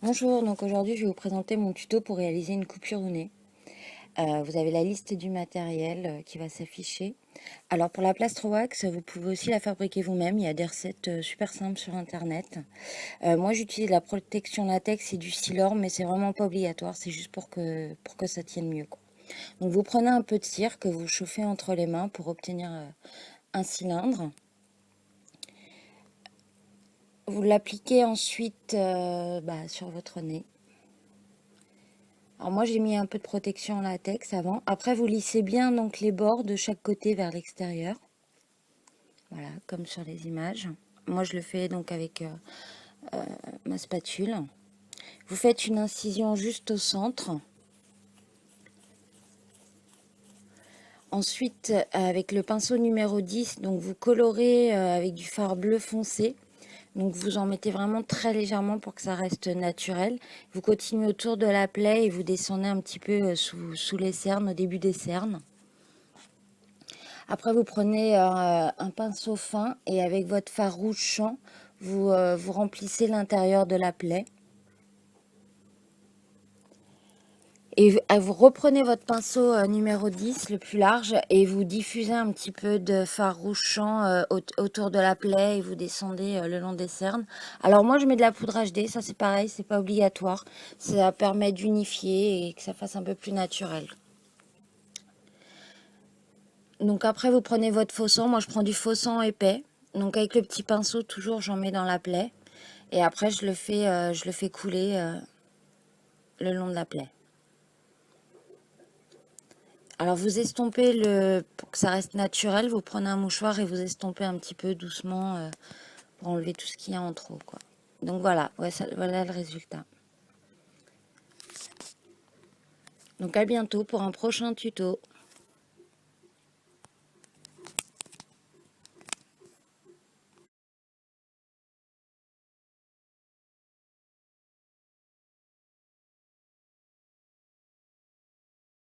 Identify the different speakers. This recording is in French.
Speaker 1: Bonjour, donc aujourd'hui je vais vous présenter mon tuto pour réaliser une coupure au nez. Vous avez la liste du matériel qui va s'afficher. Alors pour la Plastro Wax, vous pouvez aussi la fabriquer vous-même, il y a des recettes super simples sur internet. Moi j'utilise la protection latex et du Silor, mais c'est vraiment pas obligatoire, c'est juste pour que ça tienne mieux, quoi. Donc vous prenez un peu de cire que vous chauffez entre les mains pour obtenir un cylindre. Vous l'appliquez ensuite sur votre nez. Alors moi j'ai mis un peu de protection en latex avant. Après vous lissez bien donc les bords de chaque côté vers l'extérieur. Voilà, comme sur les images. Moi je le fais donc avec ma spatule. Vous faites une incision juste au centre. Ensuite avec le pinceau numéro 10, donc vous colorez avec du fard bleu foncé. Donc vous en mettez vraiment très légèrement pour que ça reste naturel. Vous continuez autour de la plaie et vous descendez un petit peu sous les cernes, au début des cernes. Après, vous prenez un pinceau fin et avec votre fard rouge champ, vous remplissez l'intérieur de la plaie. Et vous reprenez votre pinceau numéro 10, le plus large, et vous diffusez un petit peu de fard rouge champ autour de la plaie et vous descendez le long des cernes. Alors moi, je mets de la poudre HD, ça c'est pareil, c'est pas obligatoire. Ça permet d'unifier et que ça fasse un peu plus naturel. Donc après, vous prenez votre faux sang. Moi, je prends du faux sang épais. Donc avec le petit pinceau, toujours, j'en mets dans la plaie. Et après, je le fais couler le long de la plaie. Alors vous estompez pour que ça reste naturel. Vous prenez un mouchoir et vous estompez un petit peu doucement pour enlever tout ce qu'il y a en trop, quoi. Donc voilà, ouais, voilà le résultat. Donc à bientôt pour un prochain tuto.